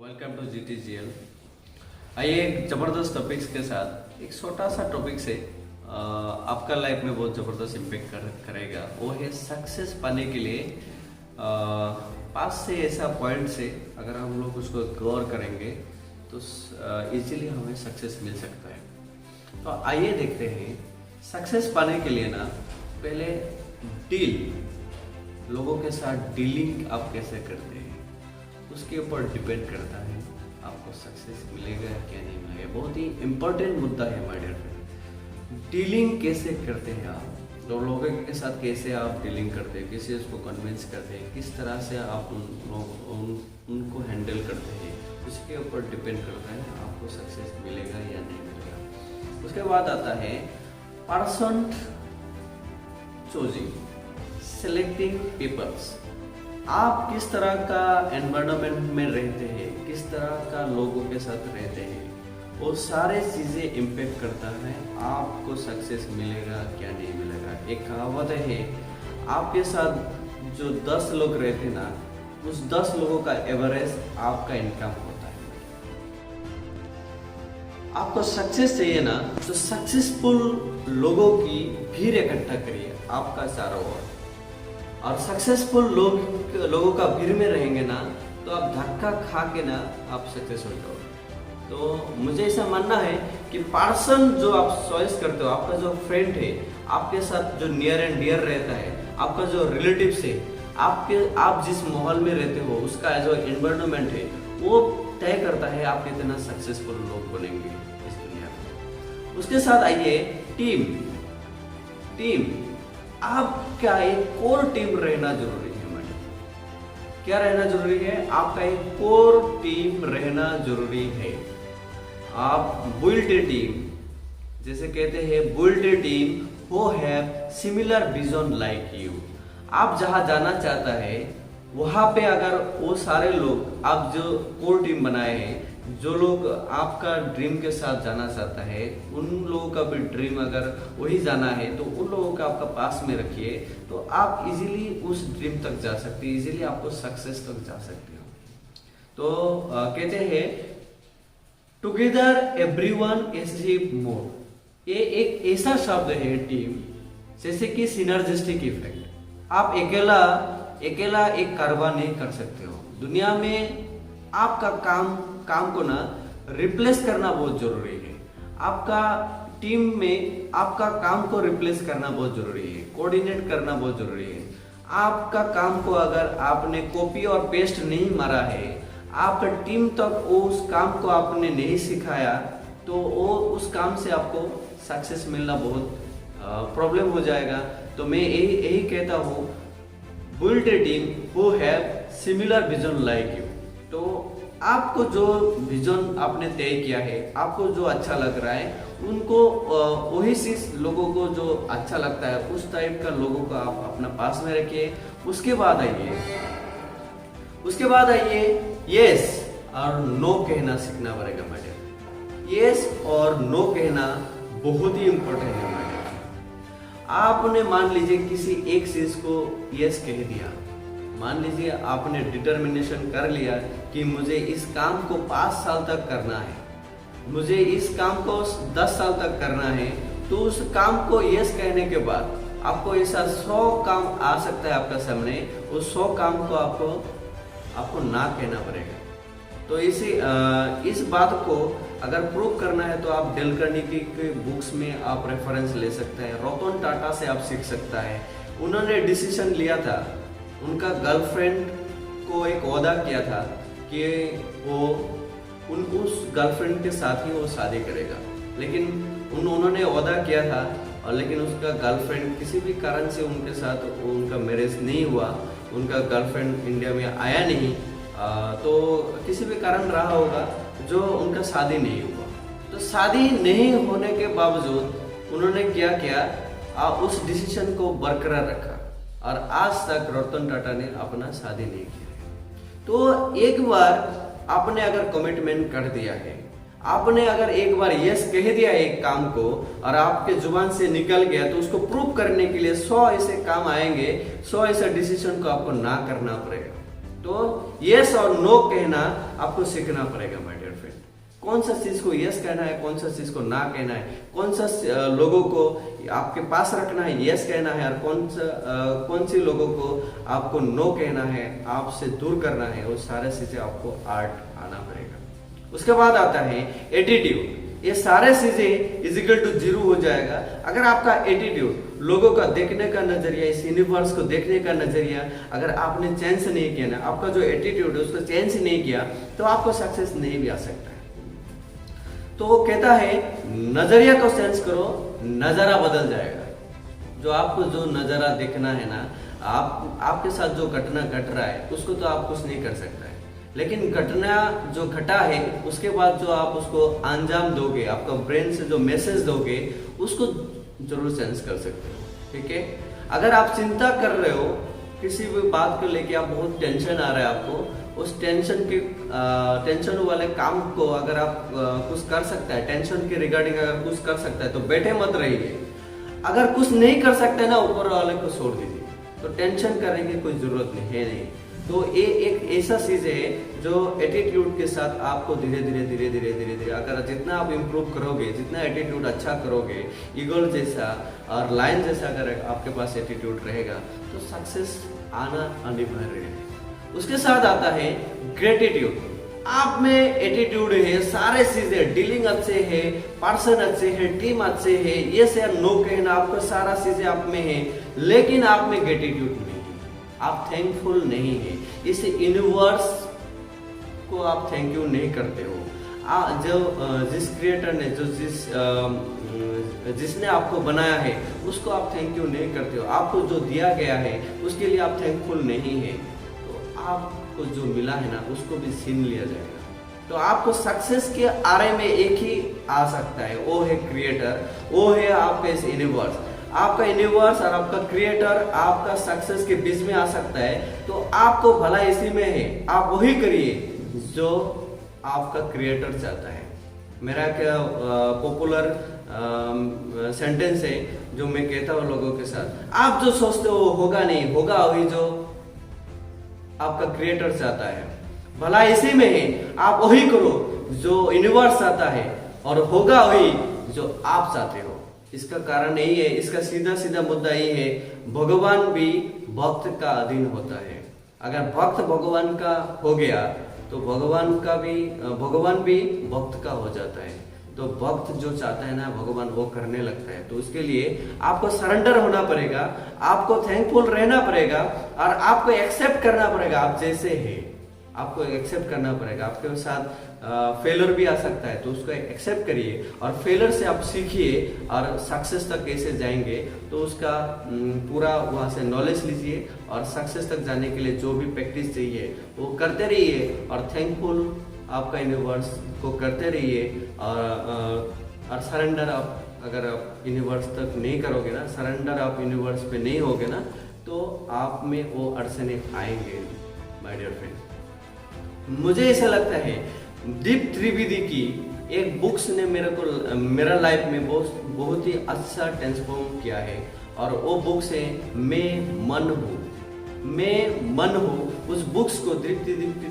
Welcome to GTGL। आइए एक ज़बरदस्त टॉपिक्स के साथ एक छोटा सा टॉपिक से आपका लाइफ में बहुत ज़बरदस्त इम्पेक्ट करेगा। वो है सक्सेस पाने के लिए 5 से ऐसा पॉइंट से अगर हम लोग उसको गौर करेंगे तो इजीली हमें सक्सेस मिल सकता है। तो आइए देखते हैं सक्सेस पाने के लिए ना पहले लोगों के साथ डीलिंग आप कैसे करते हैं उसके ऊपर डिपेंड करता है आपको सक्सेस मिलेगा क्या नहीं मिलेगा। बहुत ही इम्पोर्टेंट मुद्दा है माय डियर फ्रेंड। डीलिंग कैसे करते हैं आप, लोगों के साथ कैसे आप डीलिंग करते हैं, कैसे उसको कन्विंस करते हैं, किस तरह से आप उनको हैंडल करते हैं, उसके ऊपर डिपेंड करता है आपको सक्सेस मिलेगा या नहीं मिलेगा। उसके बाद आता है पर्सन चूजिंग, सेलेक्टिंग पीपल्स। आप किस तरह का एनवायरनमेंट में रहते हैं, किस तरह का लोगों के साथ रहते हैं, वो सारे चीज़ें इम्पेक्ट करता है आपको सक्सेस मिलेगा क्या नहीं मिलेगा। एक कहावत है आपके साथ जो 10 लोग रहते ना उस 10 लोगों का एवरेज आपका इनकम होता है। आपको सक्सेस चाहिए ना तो सक्सेसफुल लोगों की भीड़ इकट्ठा करिए आपका चारों ओर, और सक्सेसफुल लोगों का भीड़ में रहेंगे ना तो आप धक्का खा के ना आप सक्सेस हो जाओगे। तो मुझे ऐसा मानना है कि पर्सन जो आप चॉइस करते हो, आपका जो फ्रेंड है, आपके साथ जो नियर एंड डियर रहता है, आपका जो रिलेटिव्स है, आप जिस माहौल में रहते हो उसका जो एनवायरनमेंट है वो तय करता है आप कितना सक्सेसफुल लोग बनेंगे इस दुनिया में। उसके साथ आइए टीम। आपका एक कोर टीम रहना जरूरी है मैडम। क्या रहना जरूरी है? आपका एक कोर टीम रहना जरूरी है। आप बिल्ड ए टीम, जैसे कहते हैं build a team who have similar vision like you. आप जहां जाना चाहता है वहां पे अगर वो सारे लोग, आप जो कोर टीम बनाए हैं, जो लोग आपका ड्रीम के साथ जाना चाहता है, उन लोगों का भी ड्रीम अगर वही जाना है तो उन लोगों का आपका पास में रखिए तो आप इजीली उस ड्रीम तक जा सकते हैं, इजीली आपको सक्सेस तक जा सकते हो। तो कहते हैं टुगेदर एवरीवन अचीव मोर। ये एक ऐसा शब्द है टीम, जैसे कि सिनर्जिस्टिक इफेक्ट। आप अकेला एक कारवां नहीं कर सकते हो दुनिया में। आपका काम को ना रिप्लेस करना बहुत जरूरी है। आपका टीम में आपका काम को रिप्लेस करना बहुत जरूरी है, कोऑर्डिनेट करना बहुत जरूरी है। आपका काम को अगर आपने कॉपी और पेस्ट नहीं मारा है, आपका टीम तक उस काम को आपने नहीं सिखाया तो वो उस काम से आपको सक्सेस मिलना बहुत प्रॉब्लम हो जाएगा। तो मैं यही कहता हूँ build a team who have similar vision like you. तो आपको जो विजन आपने तय किया है, आपको जो अच्छा लग रहा है, उनको वही चीज लोगों को जो अच्छा लगता है उस टाइप का लोगों को आप अपना पास में रखिए। उसके बाद आइए यस और नो कहना सीखना पड़ेगा मैडम। यस और नो कहना बहुत ही इम्पोर्टेंट है मैडम। आपने मान लीजिए किसी एक चीज को यस कह दिया, मान लीजिए आपने डिटर्मिनेशन कर लिया कि मुझे इस काम को 5 साल तक करना है, मुझे इस काम को 10 साल तक करना है, तो उस काम को यस कहने के बाद आपको ऐसा 100 काम आ सकता है आपका सामने, उस 100 काम को आपको ना कहना पड़ेगा। तो इस बात को अगर प्रूव करना है तो आप डेल कार्नेगी के बुक्स में आप रेफरेंस ले सकते हैं, रतन टाटा से आप सीख सकता है। उन्होंने डिसीजन लिया था, उनका गर्लफ्रेंड को एक वादा किया था कि वो उस गर्लफ्रेंड के साथ ही वो शादी करेगा, लेकिन उन्होंने वादा किया था और लेकिन उसका गर्लफ्रेंड किसी भी कारण से उनके साथ उनका मैरिज नहीं हुआ, उनका गर्लफ्रेंड इंडिया में आया नहीं, तो किसी भी कारण रहा होगा जो उनका शादी नहीं हुआ। तो शादी नहीं होने के बावजूद उन्होंने क्या किया, उस डिसीजन को बरकरार रखा और आज तक रतन टाटा ने अपना शादी नहीं किया। तो एक बार आपने अगर कमिटमेंट कर दिया है, आपने अगर एक बार यस कह दिया एक काम को और आपके जुबान से निकल गया, तो उसको प्रूव करने के लिए 100 ऐसे काम आएंगे, 100 ऐसे डिसीजन को आपको ना करना पड़ेगा। तो यस और नो कहना आपको सीखना पड़ेगा माय डियर फ्रेंड। कौन सा चीज को यस कहना है, कौन सा चीज को ना कहना है, कौन सा लोगों को आपके पास रखना है, यस कहना है, और कौन सी लोगों को आपको नो कहना है, आपसे दूर करना है, वो सारे चीजें आपको आर्ट आना पड़ेगा। उसके बाद आता है एटीट्यूड। ये सारे चीजें इजिकल टू 0 हो जाएगा अगर आपका एटीट्यूड, लोगों का देखने का नजरिया, इस यूनिवर्स को देखने का नजरिया अगर आपने चेंज नहीं किया ना, आपका जो एटीट्यूड है उसको चेंज नहीं किया, तो आपको सक्सेस नहीं भी आ सकता है। तो वो कहता है नजरिया को चेंज करो, नजारा बदल जाएगा। जो आपको जो नजारा देखना है ना, आपके साथ जो घटना घट रहा है उसको तो आप कुछ नहीं कर सकता है, लेकिन घटना जो घटा है उसके बाद जो आप उसको अंजाम दोगे, आपका ब्रेन से जो मैसेज दोगे, उसको जरूर सेंस कर सकते हो। ठीक है, अगर आप चिंता कर रहे हो किसी भी बात को लेके, आप बहुत टेंशन आ रहा है आपको, उस टेंशन वाले काम को अगर आप कुछ कर सकता है, टेंशन के रिगार्डिंग अगर कुछ कर सकता है तो बैठे मत रहिए। अगर कुछ नहीं कर सकते ना, ऊपर वाले को छोड़ दीजिए, तो टेंशन करने की कोई जरूरत नहीं है। तो ये एक ऐसा चीज है जो एटीट्यूड के साथ आपको धीरे धीरे अगर जितना आप इम्प्रूव करोगे, जितना एटीट्यूड अच्छा करोगे, ईगल जैसा और लायन जैसा अगर आपके पास एटीट्यूड रहेगा तो सक्सेस आना अनिवार्य है। उसके साथ आता है ग्रेटिट्यूड। आप में एटीट्यूड है, सारे चीजें, डीलिंग अच्छे है, पर्सन अच्छे है, टीम अच्छे है, ये से नो कहना, आपको सारा चीजें आप में है, लेकिन आप में ग्रेटिट्यूड नहीं, आप थैंकफुल नहीं है। इस यूनिवर्स को आप थैंक यू नहीं करते हो। जो जिस क्रिएटर ने, जो जिसने आपको बनाया है उसको आप थैंक यू नहीं करते हो। आपको जो दिया गया है उसके लिए आप थैंकफुल नहीं है, तो आपको जो मिला है ना उसको भी छीन लिया जाएगा। तो आपको सक्सेस के आरे में एक ही आ सकता है, वो है क्रिएटर, वो है आपका इस यूनिवर्स। आपका यूनिवर्स और आपका क्रिएटर आपका सक्सेस के बीच में आ सकता है, तो आपको भला इसी में है, आप वही करिए जो आपका क्रिएटर चाहता है। मेरा क्या पॉपुलर सेंटेंस है जो मैं कहता हूँ लोगों के साथ, आप जो सोचते हो होगा नहीं, होगा वही जो आपका क्रिएटर चाहता है। भला इसी में है, आप वही करो जो यूनिवर्स चाहता है, और होगा वही जो आप चाहते हो। इसका कारण यही है, इसका सीधा मुद्दा यही है, भगवान भी भक्त का अधीन होता है। अगर भक्त भगवान का हो गया तो भगवान भी भक्त का हो जाता है। तो भक्त जो चाहता है ना, भगवान वो करने लगता है। तो उसके लिए आपको सरेंडर होना पड़ेगा, आपको थैंकफुल रहना पड़ेगा, और आपको एक्सेप्ट करना पड़ेगा आप जैसे है। आपको एक्सेप्ट करना पड़ेगा। आपके साथ फेलर भी आ सकता है, तो उसको एक्सेप्ट करिए, और फेलर से आप सीखिए, और सक्सेस तक कैसे जाएंगे तो उसका पूरा वहाँ से नॉलेज लीजिए, और सक्सेस तक जाने के लिए जो भी प्रैक्टिस चाहिए वो करते रहिए, और थैंकफुल आपका यूनिवर्स को करते रहिए। और सरेंडर आप अगर आप यूनिवर्स तक नहीं करोगे ना, सरेंडर आप यूनिवर्स पे नहीं होगे ना, तो आप में वो अड़चने आएंगे माय डियर फ्रेंड। मुझे ऐसा लगता है दीप त्रिवेदी की एक बुक्स ने मेरा लाइफ में बहुत ही अच्छा ट्रांसफॉर्म किया है, और वो बुक्स है मैं मन हूँ। उस बुक्स को दीप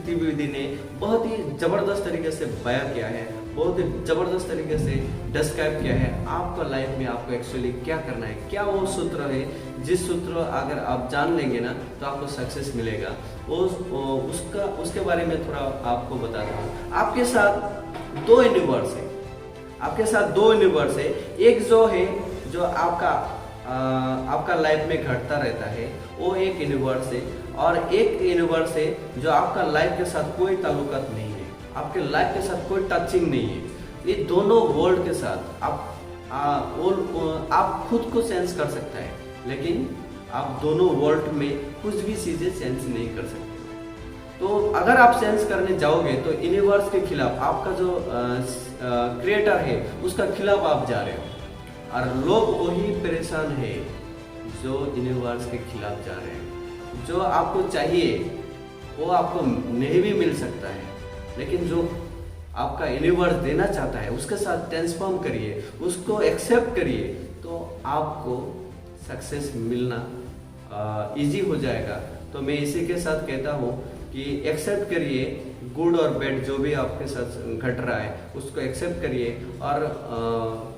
त्रिवेदी ने बहुत ही जबरदस्त तरीके से बयां किया है, बहुत ही जबरदस्त तरीके से डिस्क्राइब किया है आपका लाइफ में आपको एक्चुअली क्या करना है, क्या वो सूत्र है जिस सूत्र अगर आप जान लेंगे ना तो आपको सक्सेस मिलेगा। उसके बारे में थोड़ा आपको बताता हूँ। आपके साथ दो यूनिवर्स है, एक जो है जो आपका लाइफ में घटता रहता है, वो एक यूनिवर्स है, और एक यूनिवर्स है जो आपका लाइफ के साथ कोई ताल्लुकात नहीं है, आपके लाइफ के साथ कोई टचिंग नहीं है। ये दोनों वर्ल्ड के साथ आप खुद को सेंस कर सकता है, लेकिन आप दोनों वर्ल्ड में कुछ भी चीजें सेंस नहीं कर सकते। तो अगर आप सेंस करने जाओगे तो यूनिवर्स के खिलाफ, आपका जो क्रिएटर है उसका खिलाफ आप जा रहे हो, और लोग वही परेशान है जो यूनिवर्स के खिलाफ जा रहे हैं। जो आपको चाहिए वो आपको नहीं भी मिल सकता है, लेकिन जो आपका यूनिवर्स देना चाहता है उसके साथ ट्रांसफॉर्म करिए, उसको एक्सेप्ट करिए, तो आपको सक्सेस मिलना इजी हो जाएगा। तो मैं इसी के साथ कहता हूँ कि एक्सेप्ट करिए गुड और बैड जो भी आपके साथ घट रहा है उसको एक्सेप्ट करिए और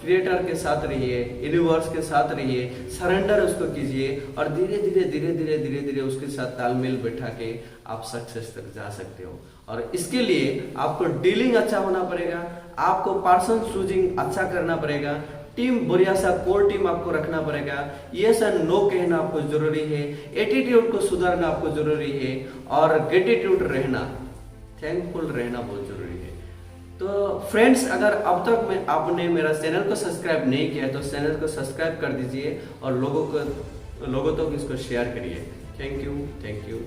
क्रिएटर के साथ रहिए, यूनिवर्स के साथ रहिए, सरेंडर उसको कीजिए और धीरे धीरे उसके साथ तालमेल बैठा के आप सक्सेस तक जा सकते हो। और इसके लिए आपको डीलिंग अच्छा होना पड़ेगा, आपको पर्सन चूजिंग अच्छा करना पड़ेगा, टीम बढ़िया सा कोर टीम आपको रखना पड़ेगा, यस एंड नो कहना आपको जरूरी है, एटीट्यूड को सुधारना आपको जरूरी है और ग्रेटिट्यूड रहना, थैंकफुल रहना बहुत जरूरी है। तो फ्रेंड्स, अगर अब तक आपने मेरा चैनल को सब्सक्राइब नहीं किया तो चैनल को सब्सक्राइब कर दीजिए और लोगों तक इसको शेयर करिए। Thank you.